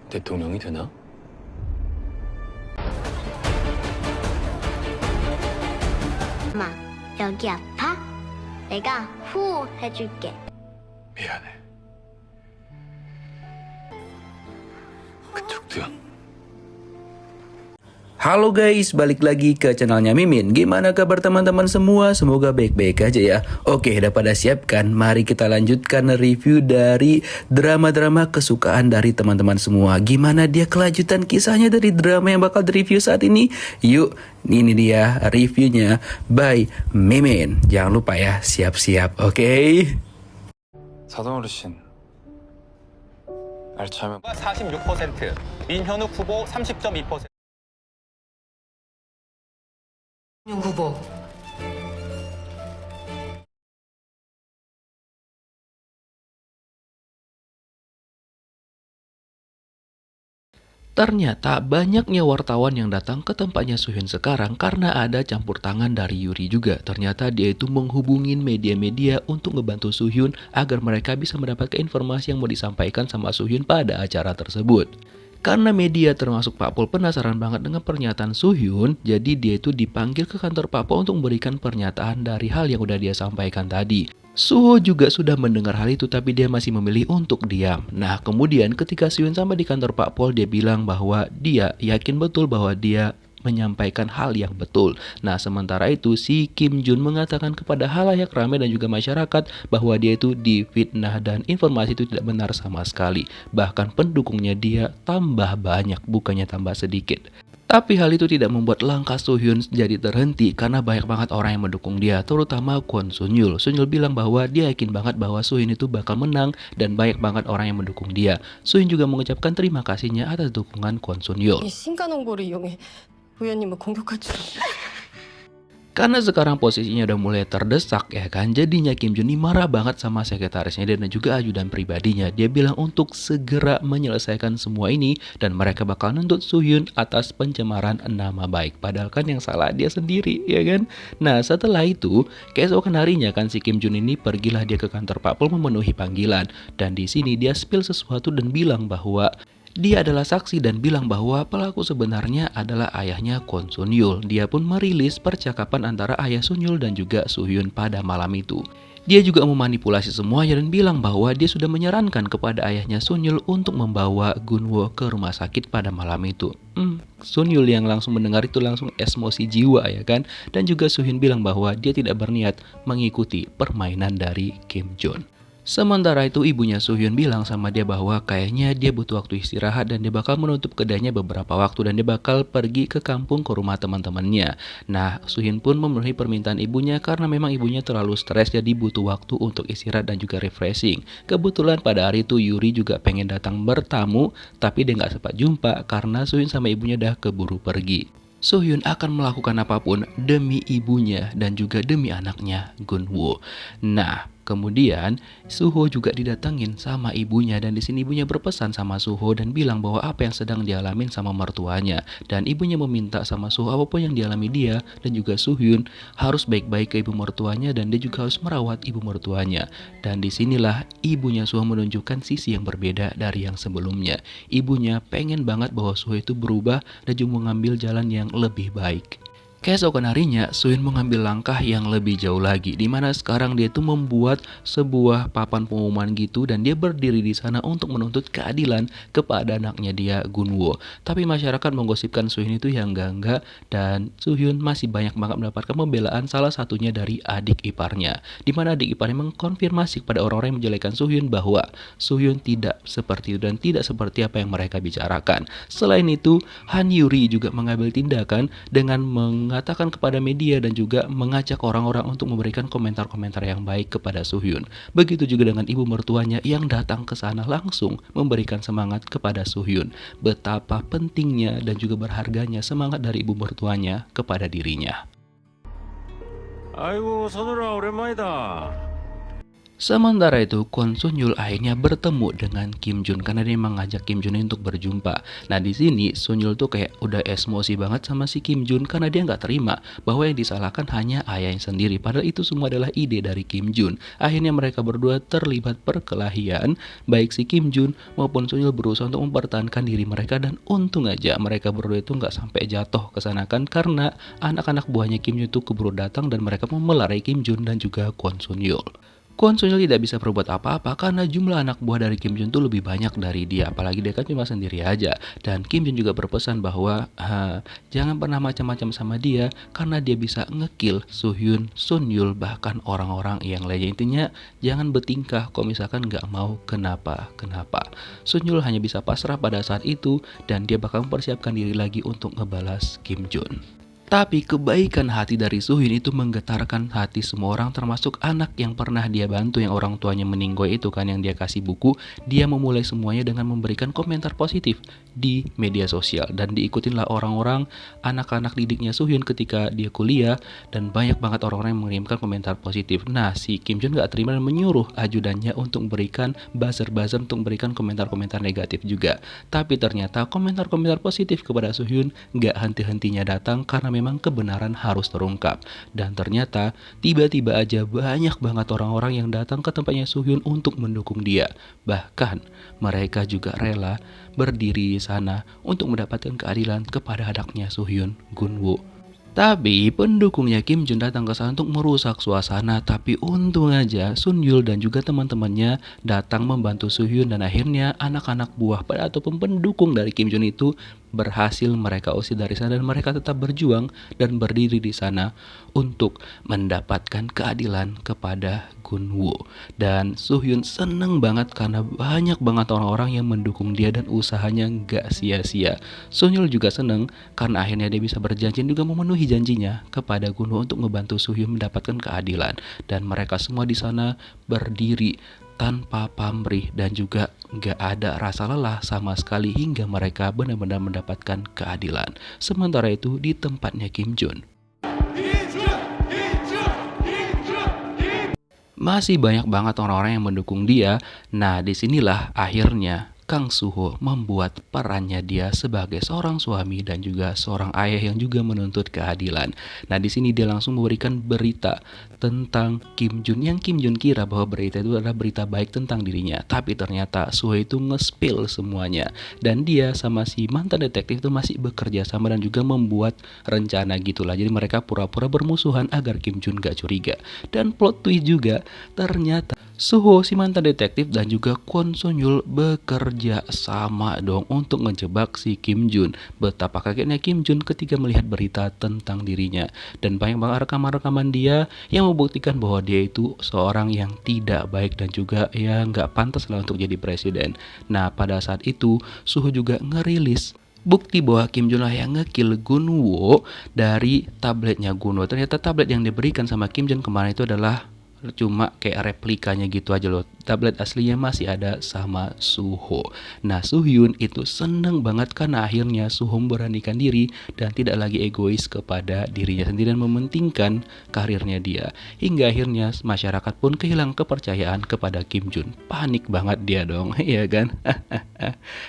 대통령이 되나? 엄마, 여기 아파? 내가 후 해줄게. 미안해. 그쪽도요. Halo guys, balik lagi ke channelnya Mimin. Gimana kabar teman-teman semua? Semoga baik-baik aja ya. Oke, udah pada siap kan? Mari kita lanjutkan review dari drama-drama kesukaan dari teman-teman semua. Gimana dia kelanjutan kisahnya dari drama yang bakal direview saat ini? Yuk, ini dia reviewnya by Mimin. Jangan lupa ya, siap-siap, oke? 사돈 어르신. 알차면 46%, 민현욱 후보 30.2%. 후보 Ternyata banyaknya wartawan yang datang ke tempatnya Suhyun sekarang karena ada campur tangan dari Yuri juga. Ternyata dia itu menghubungin media-media untuk ngebantu Suhyun agar mereka bisa mendapatkan informasi yang mau disampaikan sama Suhyun pada acara tersebut. Karena media termasuk Pak Pol penasaran banget dengan pernyataan Suhyun, jadi dia itu dipanggil ke kantor Pak Pol untuk memberikan pernyataan dari hal yang udah dia sampaikan tadi. Suho juga sudah mendengar hal itu tapi dia masih memilih untuk diam. Nah kemudian ketika Suhyun sampai di kantor Pak Pol dia bilang bahwa dia yakin betul bahwa dia menyampaikan hal yang betul. Nah sementara itu si Kim Jun mengatakan kepada halayak ramai dan juga masyarakat bahwa dia itu difitnah dan informasi itu tidak benar sama sekali. Bahkan pendukungnya dia tambah banyak bukannya tambah sedikit. Tapi hal itu tidak membuat langkah Suhyun jadi terhenti karena banyak banget orang yang mendukung dia, terutama Kwon Sunyul. Sunyul bilang bahwa dia yakin banget bahwa Suhyun itu bakal menang dan banyak banget orang yang mendukung dia. Suhyun juga mengucapkan terima kasihnya atas dukungan Kwon Sunyul. 신간 홍보를 이용해 의원님을 공격할 줄. Karena sekarang posisinya udah mulai terdesak ya kan, jadinya Kim Jun ini marah banget sama sekretarisnya dia dan juga ajudan pribadinya. Dia bilang untuk segera menyelesaikan semua ini dan mereka bakal nuntut Suhyun atas pencemaran nama baik. Padahal kan yang salah dia sendiri ya kan. Nah setelah itu keesokan harinya kan si Kim Jun ini pergilah dia ke kantor Pak Pol memenuhi panggilan. Dan di sini dia spill sesuatu dan bilang bahwa dia adalah saksi dan bilang bahwa pelaku sebenarnya adalah ayahnya Kwon Sunyul. Dia pun merilis percakapan antara ayah Sunyul dan juga Suhyun pada malam itu. Dia juga memanipulasi semuanya dan bilang bahwa dia sudah menyarankan kepada ayahnya Sunyul untuk membawa Gunwo ke rumah sakit pada malam itu. Sunyul yang langsung mendengar itu langsung emosi jiwa ya kan. Dan juga Suhyun bilang bahwa dia tidak berniat mengikuti permainan dari Kim Jun. Sementara itu ibunya Suhyun bilang sama dia bahwa kayaknya dia butuh waktu istirahat dan dia bakal menutup kedainya beberapa waktu dan dia bakal pergi ke kampung ke rumah teman-temannya. Nah Suhyun pun memenuhi permintaan ibunya karena memang ibunya terlalu stres jadi butuh waktu untuk istirahat dan juga refreshing. Kebetulan pada hari itu Yuri juga pengen datang bertamu tapi dia nggak sempat jumpa karena Suhyun sama ibunya dah keburu pergi. Suhyun akan melakukan apapun demi ibunya dan juga demi anaknya Gunwo. Nah kemudian Suho juga didatengin sama ibunya dan di sini ibunya berpesan sama Suho dan bilang bahwa apa yang sedang dialamin sama mertuanya dan ibunya meminta sama Suho apapun yang dialami dia dan juga Suhyun harus baik-baik ke ibu mertuanya dan dia juga harus merawat ibu mertuanya. Dan disinilah ibunya Suho menunjukkan sisi yang berbeda dari yang sebelumnya. Ibunya pengen banget bahwa Suho itu berubah dan juga mengambil jalan yang lebih baik. Keesokan harinya, Suhyun mengambil langkah yang lebih jauh lagi, di mana sekarang dia itu membuat sebuah papan pengumuman gitu dan dia berdiri di sana untuk menuntut keadilan kepada anaknya dia Gunwo. Tapi masyarakat menggosipkan Suhyun itu yang enggak dan Suhyun masih banyak banget mendapatkan pembelaan salah satunya dari adik iparnya, di mana adik iparnya mengkonfirmasi kepada orang-orang yang menjelekan Suhyun bahwa Suhyun tidak seperti itu dan tidak seperti apa yang mereka bicarakan. Selain itu, Han Yuri juga mengambil tindakan dengan mengatakan kepada media dan juga mengajak orang-orang untuk memberikan komentar-komentar yang baik kepada Suhyun. Begitu juga dengan ibu mertuanya yang datang ke sana langsung memberikan semangat kepada Suhyun. Betapa pentingnya dan juga berharganya semangat dari ibu mertuanya kepada dirinya. 아이고, 서늘아, 오랜만이다. Sementara itu, Kwon Sun Yul akhirnya bertemu dengan Kim Jun karena dia mengajak Kim Jun untuk berjumpa. Nah, di sini Sun Yul tuh kayak udah emosi banget sama si Kim Jun karena dia nggak terima bahwa yang disalahkan hanya ayahnya sendiri. Padahal itu semua adalah ide dari Kim Jun. Akhirnya mereka berdua terlibat perkelahian, baik si Kim Jun maupun Sun Yul berusaha untuk mempertahankan diri mereka dan untung aja mereka berdua itu nggak sampai jatuh ke sana kan karena anak-anak buahnya Kim Jun itu keburu datang dan mereka memelarai Kim Jun dan juga Kwon Sun Yul. Kwon Sun Yul tidak bisa berbuat apa-apa karena jumlah anak buah dari Kim Jun tuh lebih banyak dari dia, apalagi dia kan cuma sendiri aja. Dan Kim Jun juga berpesan bahwa jangan pernah macam-macam sama dia karena dia bisa ngekill Suhyun, Sun Yul, bahkan orang-orang yang lainnya. Intinya jangan bertingkah kalau misalkan nggak mau kenapa-kenapa. Sun Yul hanya bisa pasrah pada saat itu dan dia bakal mempersiapkan diri lagi untuk ngebalas Kim Jun. Tapi kebaikan hati dari Suhyun itu menggetarkan hati semua orang termasuk anak yang pernah dia bantu yang orang tuanya meninggal itu kan yang dia kasih buku. Dia memulai semuanya dengan memberikan komentar positif di media sosial dan diikutinlah orang-orang anak-anak didiknya Suhyun ketika dia kuliah dan banyak banget orang-orang yang mengirimkan komentar positif. Nah, si Kim Jun gak terima dan menyuruh ajudannya untuk memberikan buzzer-buzzer untuk memberikan komentar-komentar negatif juga. Tapi ternyata komentar-komentar positif kepada Suhyun gak henti-hentinya datang karena memang kebenaran harus terungkap. Dan ternyata tiba-tiba aja banyak banget orang-orang yang datang ke tempatnya Suhyun untuk mendukung dia. Bahkan mereka juga rela berdiri di sana untuk mendapatkan keadilan kepada anaknya Suhyun, Gunwoo. Tapi pendukungnya Kim Jun datang ke sana untuk merusak suasana. Tapi untung aja Sun Yul dan juga teman-temannya datang membantu Suhyun dan akhirnya anak-anak buah ataupun pendukung dari Kim Jun itu berhasil mereka usir dari sana dan mereka tetap berjuang dan berdiri di sana untuk mendapatkan keadilan kepada Gunwoo. Dan Suhyun seneng banget karena banyak banget orang-orang yang mendukung dia dan usahanya gak sia-sia. Sun Yul juga seneng karena akhirnya dia bisa berjanji juga memenuhi janjinya kepada Gunwoo untuk membantu Suhyun mendapatkan keadilan. Dan mereka semua di sana berdiri tanpa pamrih dan juga gak ada rasa lelah sama sekali hingga mereka benar-benar mendapatkan keadilan. Sementara itu di tempatnya Kim Jun masih banyak banget orang-orang yang mendukung dia. Nah, disinilah akhirnya Kang Soo-ho membuat perannya dia sebagai seorang suami dan juga seorang ayah yang juga menuntut keadilan. Nah, di sini dia langsung memberikan berita tentang Kim Jun yang Kim Jun kira bahwa berita itu adalah berita baik tentang dirinya. Tapi ternyata Soo-ho itu nge-spill semuanya. Dan dia sama si mantan detektif itu masih bekerja sama dan juga membuat rencana gitulah. Jadi mereka pura-pura bermusuhan agar Kim Jun gak curiga. Dan plot twist juga, ternyata Soo-ho si mantan detektif dan juga Kwon Sun Yul bekerja sama dong untuk ngejebak si Kim Jun. Betapa kagetnya Kim Jun ketika melihat berita tentang dirinya. Dan banyak banget rekaman-rekaman dia yang membuktikan bahwa dia itu seorang yang tidak baik dan juga ya nggak pantas lah untuk jadi presiden. Nah, pada saat itu Soo-ho juga ngerilis bukti bahwa Kim Jun lah yang ngekill Gunwoo dari tabletnya Gunwoo. Ternyata tablet yang diberikan sama Kim Jun kemarin itu adalah cuma kayak replikanya gitu aja loh. Tablet aslinya masih ada sama Soo-ho. Nah, Suhyun itu seneng banget karena akhirnya Soo-ho memberanikan diri dan tidak lagi egois kepada dirinya sendiri dan mementingkan karirnya dia. Hingga akhirnya masyarakat pun kehilangan kepercayaan kepada Kim Jun. Panik banget dia dong, ya kan?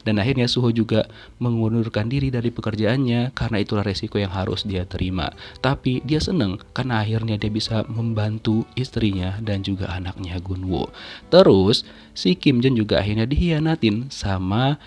Dan akhirnya Soo-ho juga mengundurkan diri dari pekerjaannya karena itulah resiko yang harus dia terima. Tapi dia seneng karena akhirnya dia bisa membantu istrinya dan juga anaknya Gunwoo. Terus si Kim Jun juga akhirnya dihianatin sama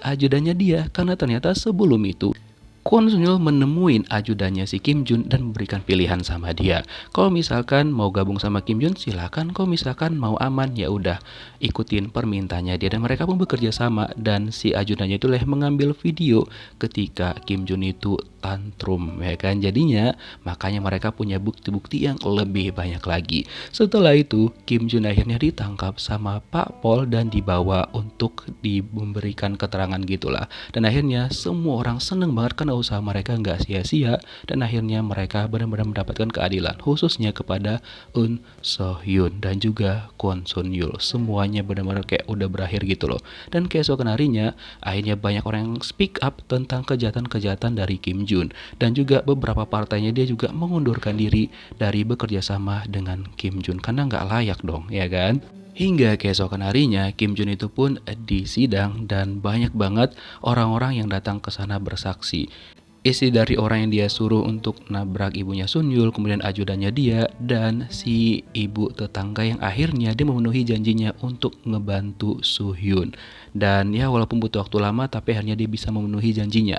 ajudannya dia karena ternyata sebelum itu Kwon Sun Yul menemuin ajudannya si Kim Jun dan memberikan pilihan sama dia. Kalau misalkan mau gabung sama Kim Jun silakan, kalau misalkan mau aman ya udah ikutin permintaannya dia. Dan mereka pun bekerja sama dan si ajudannya itu mengambil video ketika Kim Jun itu tantrum ya kan. Jadinya makanya mereka punya bukti-bukti yang lebih banyak lagi. Setelah itu Kim Jun akhirnya ditangkap sama Pak Pol dan dibawa untuk diberikan keterangan gitulah. Dan akhirnya semua orang seneng banget karena mana usaha mereka nggak sia-sia dan akhirnya mereka benar-benar mendapatkan keadilan, khususnya kepada Eun So Hyun dan juga Kwon Sun Yul. Semuanya benar-benar kayak udah berakhir gitu loh. Dan keesokan harinya akhirnya banyak orang yang speak up tentang kejahatan-kejahatan dari Kim Jun, dan juga beberapa partainya dia juga mengundurkan diri dari bekerja sama dengan Kim Jun karena nggak layak dong, ya kan? Hingga keesokan harinya Kim Jun itu pun disidang dan banyak banget orang-orang yang datang ke sana bersaksi. Isi dari orang yang dia suruh untuk nabrak ibunya Sun Yul, kemudian ajudannya dia, dan si ibu tetangga yang akhirnya dia memenuhi janjinya untuk ngebantu Soo Hyun. Dan ya walaupun butuh waktu lama tapi akhirnya dia bisa memenuhi janjinya.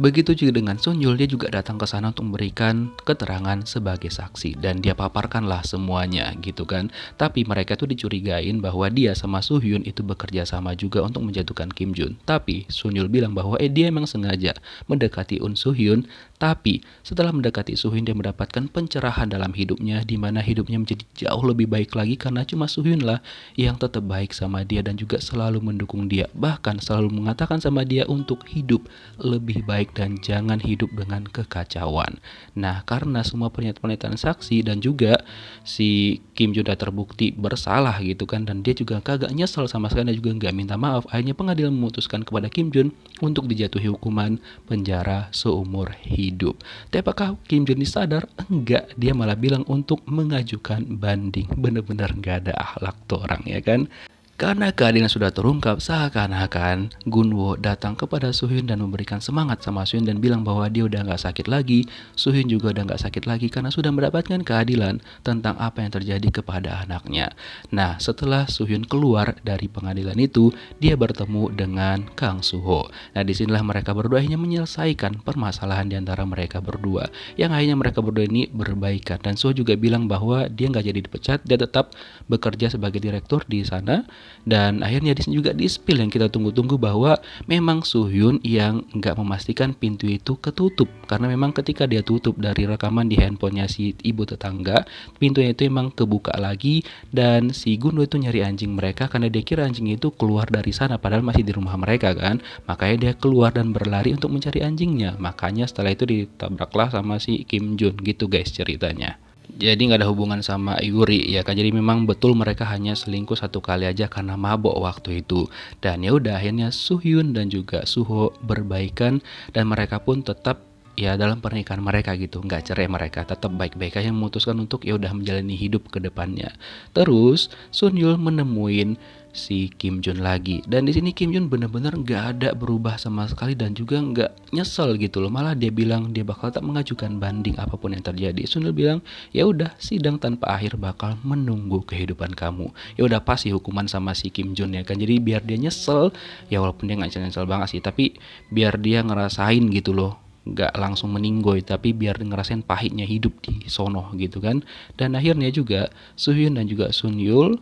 Begitu juga dengan Sun Yul, dia juga datang ke sana untuk memberikan keterangan sebagai saksi dan dia paparkanlah semuanya gitu kan. Tapi mereka tuh dicurigain bahwa dia sama Soo Hyun itu bekerja sama juga untuk menjatuhkan Kim Jun. Tapi Sun Yul bilang bahwa dia emang sengaja mendekati Soo Hyun, tapi setelah mendekati Soo Hyun dia mendapatkan pencerahan dalam hidupnya, di mana hidupnya menjadi jauh lebih baik lagi karena cuma Soo Hyun lah yang tetap baik sama dia dan juga selalu mendukung dia, bahkan selalu mengatakan sama dia untuk hidup lebih baik dan jangan hidup dengan kekacauan. Nah, karena semua pernyataan-pernyataan saksi dan juga si Kim Jun udah terbukti bersalah gitu kan, dan dia juga kagak nyesel sama sekali dan juga nggak minta maaf, akhirnya pengadilan memutuskan kepada Kim Jun untuk dijatuhi hukuman penjara seumur hidup. Tapi apakah Kim Jun sadar? Enggak, dia malah bilang untuk mengajukan banding. Bener-bener nggak ada akhlak tuh orang, ya kan? Karena keadilan sudah terungkap, seakan-akan Gunwo datang kepada Soo Hyun dan memberikan semangat sama Soo Hyun dan bilang bahwa dia udah nggak sakit lagi. Soo Hyun juga udah nggak sakit lagi karena sudah mendapatkan keadilan tentang apa yang terjadi kepada anaknya. Nah, setelah Soo Hyun keluar dari pengadilan itu, dia bertemu dengan Kang Soo Ho. Nah, disinilah mereka berdua akhirnya menyelesaikan permasalahan di antara mereka berdua. Yang akhirnya mereka berdua ini berbaikan, dan Soo Ho juga bilang bahwa dia nggak jadi dipecat, dia tetap bekerja sebagai direktur di sana. Dan akhirnya di sini juga di-spill yang kita tunggu-tunggu bahwa memang Soo Hyun yang nggak memastikan pintu itu ketutup, karena memang ketika dia tutup dari rekaman di handphonenya si ibu tetangga, pintunya itu emang kebuka lagi dan si Gunwo itu nyari anjing mereka karena dia kira anjing itu keluar dari sana padahal masih di rumah mereka kan. Makanya dia keluar dan berlari untuk mencari anjingnya. Makanya setelah itu ditabraklah sama si Kim Jun gitu guys ceritanya. Jadi nggak ada hubungan sama Yuri ya kan. Jadi memang betul mereka hanya selingkuh satu kali aja karena mabok waktu itu. Dan ya udah akhirnya Soo Hyun dan juga Soo Ho berbaikan dan mereka pun tetap ya dalam pernikahan mereka gitu, nggak cerai, mereka tetap baik-baik aja memutuskan untuk ya udah menjalani hidup ke depannya. Terus Sun Yul menemuin si Kim Jun lagi, dan di sini Kim Jun bener-bener nggak ada berubah sama sekali dan juga nggak nyesel gitu loh. Malah dia bilang dia bakal tetap mengajukan banding apapun yang terjadi. Sun Yul bilang ya udah, sidang tanpa akhir bakal menunggu kehidupan kamu. Ya udah pasti hukuman sama si Kim Jun ya kan. Jadi biar dia nyesel ya, walaupun dia nggak nyesel banget sih, tapi biar dia ngerasain gitu loh, nggak langsung meninggoy, tapi biar ngerasain pahitnya hidup di sono gitu kan. Dan akhirnya juga Soo Hyun dan juga Sun Yul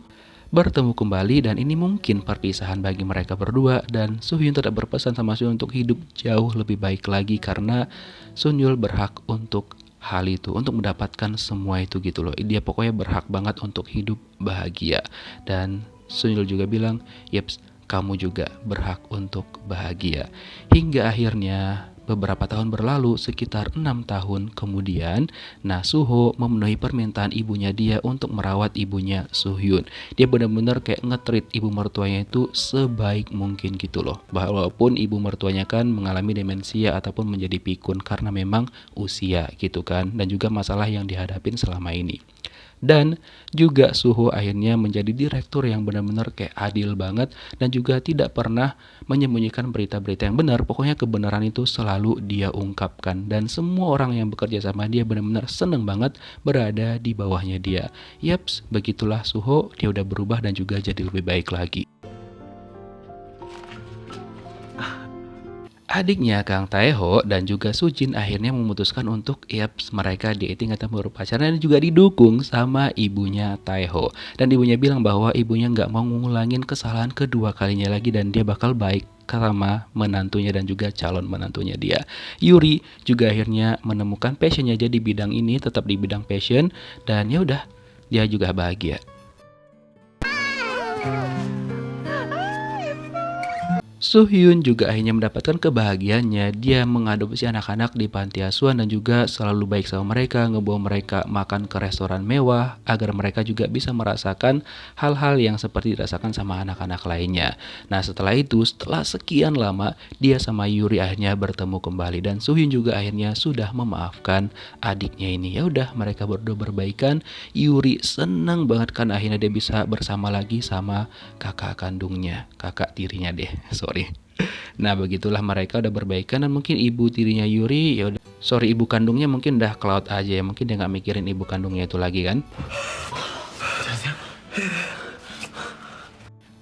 bertemu kembali, dan ini mungkin perpisahan bagi mereka berdua. Dan Soo Hyun tetap berpesan sama Sun Yul untuk hidup jauh lebih baik lagi karena Sun Yul berhak untuk hal itu, untuk mendapatkan semua itu gitu loh. Dia pokoknya berhak banget untuk hidup bahagia. Dan Sun Yul juga bilang, "Yeps, kamu juga berhak untuk bahagia." Hingga akhirnya beberapa tahun berlalu, sekitar 6 tahun kemudian, nah Soo Ho memenuhi permintaan ibunya dia untuk merawat ibunya Soo Hyun. Dia benar-benar kayak nge-treat ibu mertuanya itu sebaik mungkin gitu loh. Walaupun ibu mertuanya kan mengalami demensia ataupun menjadi pikun karena memang usia gitu kan, dan juga masalah yang dihadapin selama ini. Dan juga Soo Ho akhirnya menjadi direktur yang benar-benar kayak adil banget dan juga tidak pernah menyembunyikan berita-berita yang benar. Pokoknya kebenaran itu selalu dia ungkapkan dan semua orang yang bekerja sama dia benar-benar seneng banget berada di bawahnya dia. Yaps, begitulah Soo Ho, dia udah berubah dan juga jadi lebih baik lagi. Adiknya Kang Taeho dan juga Soo Jin akhirnya memutuskan untuk mereka dating atau berpacaran, dan juga didukung sama ibunya Taeho. Dan ibunya bilang bahwa ibunya nggak mau ngulangin kesalahan kedua kalinya lagi dan dia bakal baik sama menantunya dan juga calon menantunya dia. Yuri juga akhirnya menemukan passionnya aja di bidang ini, tetap di bidang passion, dan ya udah dia juga bahagia. Soo-hyun juga akhirnya mendapatkan kebahagiaannya. Dia mengadopsi anak-anak di panti asuhan dan juga selalu baik sama mereka, ngebawa mereka makan ke restoran mewah agar mereka juga bisa merasakan hal-hal yang seperti dirasakan sama anak-anak lainnya. Nah, setelah itu, setelah sekian lama, dia sama Yuri akhirnya bertemu kembali dan Soo-hyun juga akhirnya sudah memaafkan adiknya ini. Ya udah, mereka berdua berbaikan. Yuri senang banget kan akhirnya dia bisa bersama lagi sama kakak kandungnya, kakak tirinya deh. Sorry. Nah, begitulah mereka udah berbaikan dan mungkin ibu tirinya Yuri ya udah, sorry, ibu kandungnya mungkin udah ke laut aja ya. Mungkin dia nggak mikirin ibu kandungnya itu lagi kan.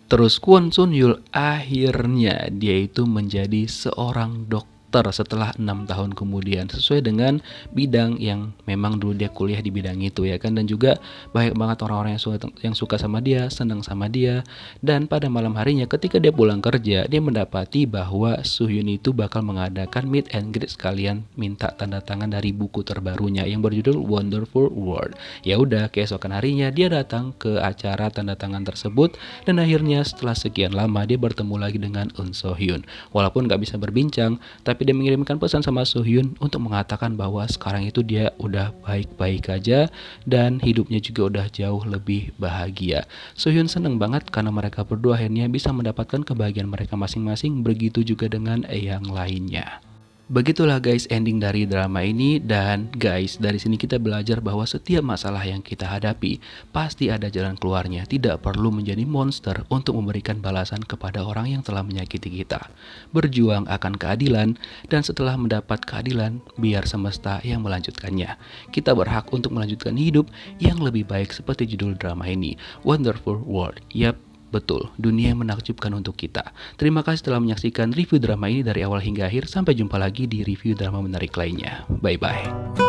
Terus Kwon Sun Yul akhirnya dia itu menjadi seorang dokter setelah 6 tahun kemudian, sesuai dengan bidang yang memang dulu dia kuliah di bidang itu ya kan. Dan juga banyak banget orang-orang yang suka sama dia, senang sama dia. Dan pada malam harinya ketika dia pulang kerja, dia mendapati bahwa Soo-hyun itu bakal mengadakan meet and greet sekalian minta tanda tangan dari buku terbarunya yang berjudul Wonderful World. Ya udah, keesokan harinya dia datang ke acara tanda tangan tersebut dan akhirnya setelah sekian lama dia bertemu lagi dengan Eun So-hyun. Walaupun gak bisa berbincang, tapi dia mengirimkan pesan sama Soo-hyun untuk mengatakan bahwa sekarang itu dia udah baik-baik aja dan hidupnya juga udah jauh lebih bahagia. Soo-hyun seneng banget karena mereka berdua akhirnya bisa mendapatkan kebahagiaan mereka masing-masing, begitu juga dengan yang lainnya. Begitulah guys ending dari drama ini. Dan guys, dari sini kita belajar bahwa setiap masalah yang kita hadapi pasti ada jalan keluarnya. Tidak perlu menjadi monster untuk memberikan balasan kepada orang yang telah menyakiti kita. Berjuang akan keadilan, dan setelah mendapat keadilan, biar semesta yang melanjutkannya. Kita berhak untuk melanjutkan hidup yang lebih baik seperti judul drama ini, Wonderful World. Yap, betul, dunia yang menakjubkan untuk kita. Terima kasih telah menyaksikan review drama ini dari awal hingga akhir. Sampai jumpa lagi di review drama menarik lainnya. Bye-bye.